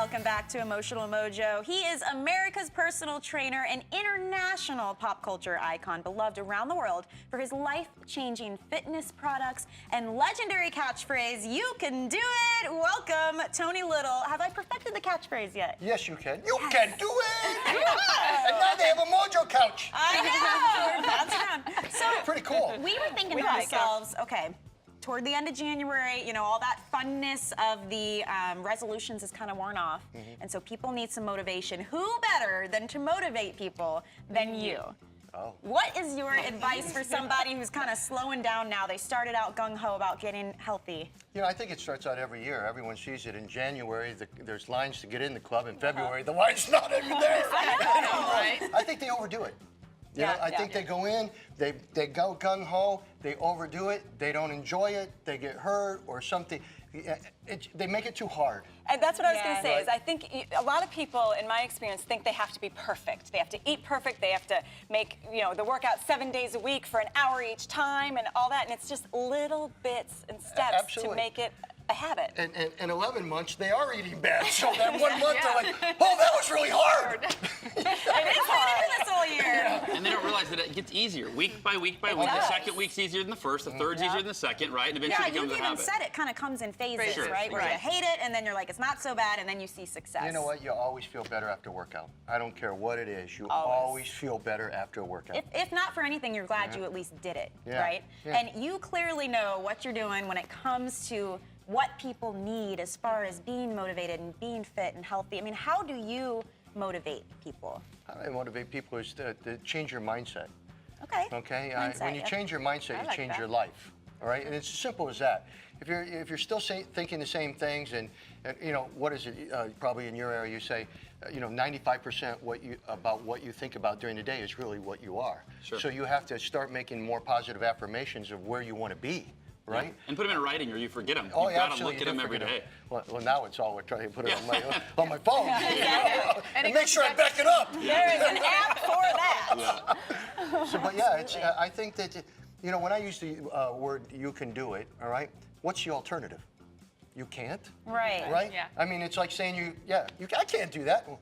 Welcome back to Emotional Mojo. He is America's personal trainer and international pop culture icon, beloved around the world for his life-changing fitness products and legendary catchphrase, "You can do it." Welcome, Tony Little. Have I perfected the catchphrase yet? Yes, you can. You can do it! And now they have a Mojo couch. I know. We're bouncing around. So Pretty cool. we were thinking to ourselves, okay, toward the end of January, you know, all that funness of the resolutions is kind of worn off. And so people need some motivation. Who better than to motivate people than you? Oh. What is your advice for somebody who's kind of slowing down now? They started out gung-ho about getting healthy. You know, I think it starts out every year. Everyone sees it in January. There's lines to get in the club. In February, the line's not even there. I know, right? I think they overdo it. You know, I think they go in, they go gung-ho, they overdo it, they don't enjoy it, they get hurt or something. They make it too hard. And that's what I was going to say, Right. is I think a lot of people, in my experience, think they have to be perfect. They have to eat perfect, they have to make, you know, the workout 7 days a week for an hour each time and all that, and it's just little bits and steps Absolutely. to make it a habit. And 11 months, they are eating bad. So that 1 month, they're like, oh, that was really hard. It is hard this whole year. And they don't realize that it gets easier week by week by week. The second week's easier than the first, the third's easier than the second, right? And Yeah, eventually it you've becomes a even habit. said it kind of comes in phases, Sure, right? Where you right. hate it, and then you're like, it's not so bad, and then you see success. You know what? You always feel better after a workout. I don't care what it is. You always feel better after a workout. If not for anything, you're glad you at least did it, Yeah. right? Yeah. And you clearly know what you're doing when it comes to what people need as far as being motivated and being fit and healthy. I mean, how do you motivate people? How I motivate people is to change your mindset. Okay. Okay. Mindset, When you yeah. change your mindset, you like change that. your life. All right. And it's as simple as that. If you're still thinking the same things, and you know what is it? Probably in your area, you say, you know, 95% about what you think about during the day is really what you are. Sure. So you have to start making more positive affirmations of where you want to be. Right? And put them in writing or you forget them. Oh, You've yeah, got to absolutely. look at them You every don't day. forget it. Well, now it's all we're trying to put it on my phone. And And make sure I back it up. There is an app for that. So, but yeah, it's, I think that, you know, when I use the word "you can do it," all right, what's the alternative? You can't, Right. right? Yeah. I mean, it's like saying I can't do that. Well,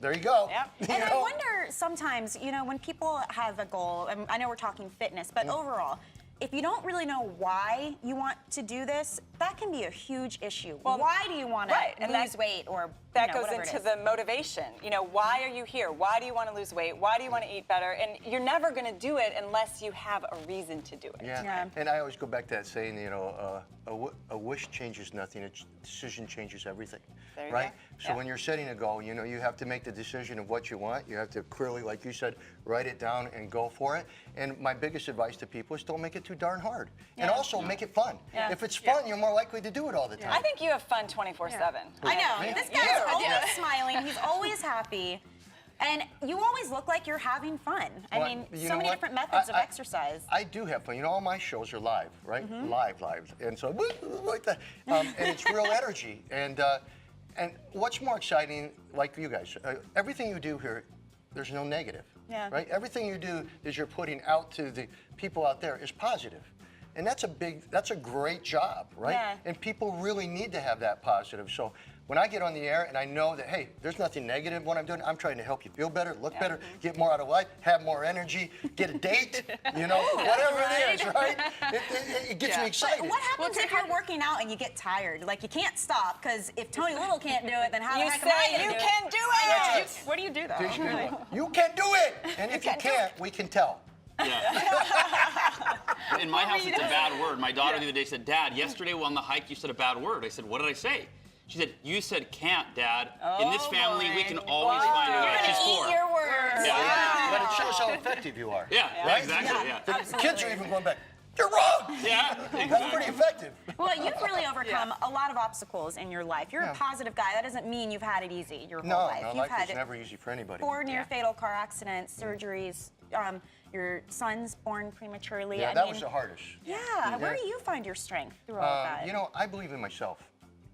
there you go. Yep. You And I know? wonder sometimes, you know, when people have a goal, and I know we're talking fitness, but overall, if you don't really know why you want to do this, that can be a huge issue. Well, why do you want right, to and lose that- weight or That you know, goes whatever it into is? the motivation. You know, why are you here? Why do you want to lose weight? Why do you want to eat better? And you're never going to do it unless you have a reason to do it. Yeah. And I always go back to that saying, you know, a wish changes nothing, a decision changes everything. There you Right? go. So Yeah. when you're setting a goal, you know, you have to make the decision of what you want. You have to clearly, like you said, write it down and go for it. And my biggest advice to people is don't make it too darn hard. And also make it fun. Yeah. If it's fun, you're more likely to do it all the time. I think you have fun 24/7. I know. Yeah. This guy's always smiling. He's always happy. And you always look like you're having fun. I Well, mean, you so know many what? different methods of exercise. I do have fun. You know, all my shows are live, right? Live. And so, like that. And it's real energy. And what's more exciting, like you guys, everything you do here, there's no negative. Yeah. Right? Everything you do is you're putting out to the people out there is positive. And that's a great job, right? Yeah. And people really need to have that positive. So when I get on the air and I know that, hey, there's nothing negative when I'm doing, I'm trying to help you feel better, look better, get more out of life, have more energy, get a date, you know, whatever it is, right? It gets me excited. But what happens if you're working out and you get tired? Like, you can't stop, because if Tony Little can't do it, then how the You heck am I say going you to do can it? do I know. it. What do you do, though? You can do it! And if you can't, we can tell. Yeah. In my house, it's a bad word. My daughter the other day said, "Dad, yesterday on the hike, you said a bad word." I said, "What did I say?" She said, "You said can't, Dad. In this family, we can always find a way." You're She's going to 4. eat your words. Yeah. But it shows how effective you are. Yeah, Right? exactly. Yeah. The kids are even going back, you're wrong! Yeah, That's pretty exactly. effective. Well, you've really overcome a lot of obstacles in your life. You're a positive guy. That doesn't mean you've had it easy your whole No, life. no, You've life had is never easy for anybody. 4 near-fatal car accidents, surgeries. Your son's born prematurely. Yeah, I that mean, was the hardest. Yeah. Where do you find your strength through all of that? You know, I believe in myself,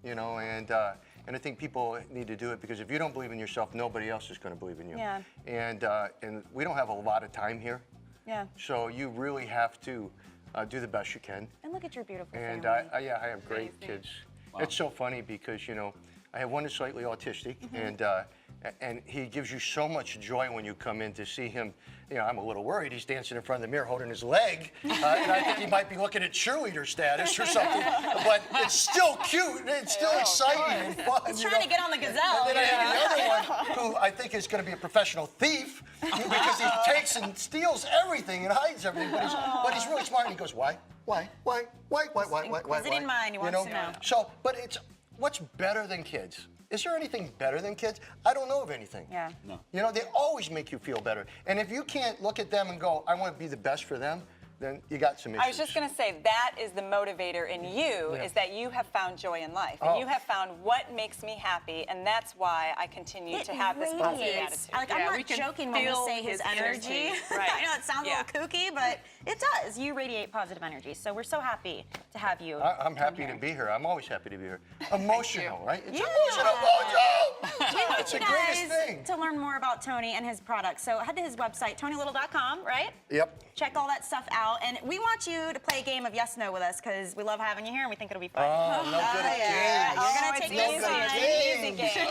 you know, and I think people need to do it, because if you don't believe in yourself, nobody else is going to believe in you. Yeah. And we don't have a lot of time here, Yeah. so you really have to do the best you can. And look at your beautiful And family. I have great kids. It's so funny because, you know, I have one that's slightly autistic, and he gives you so much joy when you come in to see him. You know, I'm a little worried. He's dancing in front of the mirror holding his leg, and I think he might be looking at cheerleader status or something. But it's still cute, and it's still exciting and fun. He's trying to get on the gazelle. And then I have the other one who I think is going to be a professional thief because he takes and steals everything and hides everything. But he's really smart, and he goes, why? Inquisitive mind, he wants to know. So, but it's what's better than kids? Is there anything better than kids? I don't know of anything. Yeah. No. You know, they always make you feel better. And if you can't look at them and go, I want to be the best for them, then you got some issues. I was just going to say, that is the motivator in you, is that you have found joy in life. And you have found what makes me happy, and that's why I continue to have this positive radiates. attitude. Like, I'm not joking when we say his energy. Right. I know it sounds a little kooky, but it does. You radiate positive energy. So we're so happy to have you. I'm happy to be here. I'm always happy to be here. Emotional, right? It's Yeah. emotional, Mojo! We want It's you the greatest guys thing. to learn more about Tony and his products. So head to his website, TonyLittle.com, right? Yep. Check all that stuff out. And we want you to play a game of yes, no with us because we love having you here and we think it'll be fun. Oh, no good at games. You're going to it's take this easy. one. It's an easy game.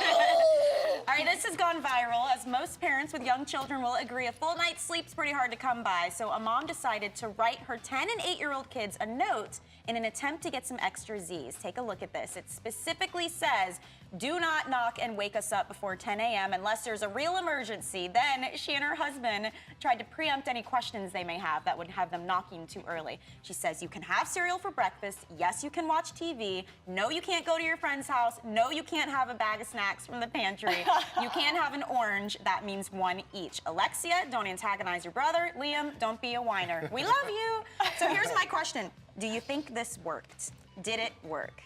All right, this has gone viral as most parents with young children will agree a full night's sleep's pretty hard to come by. So a mom decided to write her 10 and 8-year-old kids a note in an attempt to get some extra Z's. Take a look at this. It specifically says, do not knock and wake us up before 10 a.m. unless there's a real emergency. Then she and her husband tried to preempt any questions they may have that would have them knocking too early. She says, you can have cereal for breakfast. Yes, you can watch TV. No, you can't go to your friend's house. No, you can't have a bag of snacks from the pantry. You can't have an orange. That means one each. Alexia, don't antagonize your brother. Liam, don't be a whiner. We love you. So here's my question. Do you think this worked? Did it work?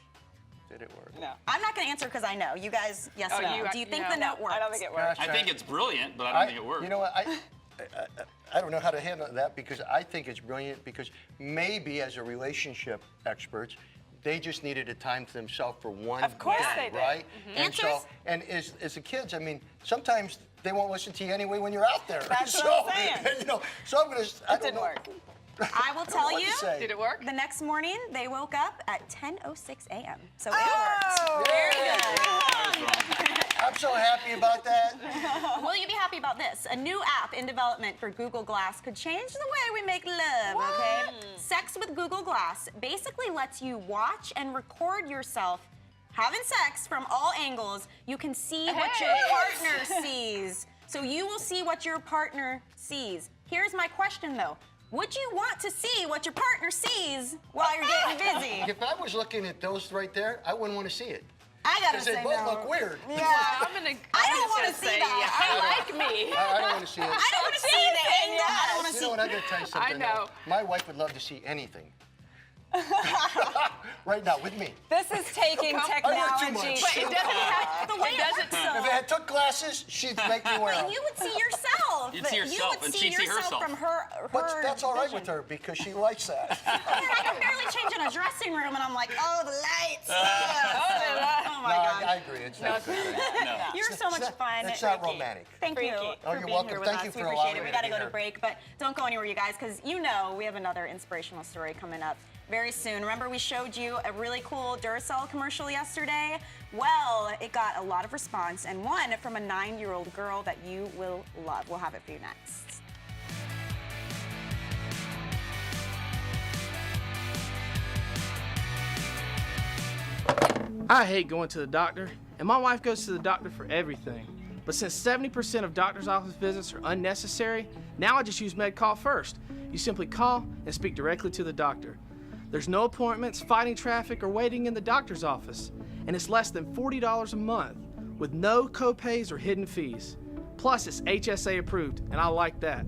Did it work? No. I'm not going to answer because I know. You guys, yes or no. Do you think the note worked? I don't think it worked. I think it's brilliant, but I don't think it worked. You know what? I don't know how to handle that because I think it's brilliant because maybe as a relationship experts, they just needed a time to themselves for one Of course day, they did. right? And Answers? so, and as the kids, I mean, sometimes they won't listen to you anyway when you're out there. That's so, what I'm saying. You know, so I'm gonna. I It don't didn't know. work. I will tell what you. to say. Did it work? The next morning, they woke up at 10:06 a.m. So it Oh, worked. very good. I'm so happy about that. Will you be happy about this? A new app in development for Google Glass could change the way we make love, okay? Sex with Google Glass basically lets you watch and record yourself having sex from all angles. You can see what your partner sees. So you will see what your partner sees. Here's my question though. Would you want to see what your partner sees while you're getting busy? If I was looking at those right there, I wouldn't want to see it. I gotta Because say they both no. look weird. Yeah. I don't wanna see that. I like me. I don't want to see it. I don't want to see anything. I don't want to You see. know what? I gotta tell you something. know. My wife would love to see anything. Right now, with me. This is taking I work too technology. much. But it doesn't have The way it doesn't. If I had took glasses, she'd make me wear them. You would see yourself. You'd see yourself, would and see she'd see yourself herself. from her But that's all right vision. with her because she likes that. I can barely change in a dressing room, and I'm like, oh, the lights. Oh my No, God. I agree. It's not good. No. You're so much fun. It's not romantic. Thank you Freaky. for you're being welcome. here with Thank us. you We for appreciate allowing it. me We to got to be go to here. break, but don't go anywhere, you guys, because you know we have another inspirational story coming up very soon. Remember, we showed you a really cool Duracell commercial yesterday? Well, it got a lot of response, and one from a 9-year-old girl that you will love. We'll have it for you next. I hate going to the doctor, and my wife goes to the doctor for everything. But since 70% of doctor's office visits are unnecessary, now I just use MedCall First. You simply call and speak directly to the doctor. There's no appointments, fighting traffic, or waiting in the doctor's office. And it's less than $40 a month, with no co-pays or hidden fees. Plus, it's HSA approved, and I like that.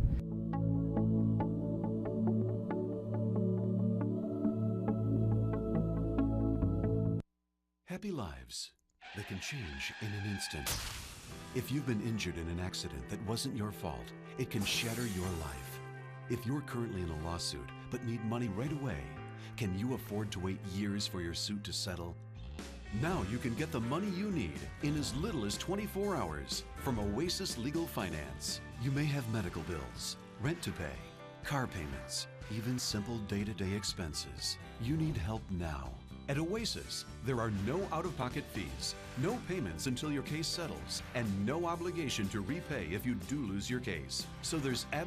Happy lives that can change in an instant. If you've been injured in an accident that wasn't your fault, it can shatter your life. If you're currently in a lawsuit but need money right away, can you afford to wait years for your suit to settle? Now you can get the money you need in as little as 24 hours from Oasis Legal Finance. You may have medical bills, rent to pay, car payments, even simple day-to-day expenses. You need help now. At Oasis, there are no out-of-pocket fees, no payments until your case settles, and no obligation to repay if you do lose your case. So there's absolutely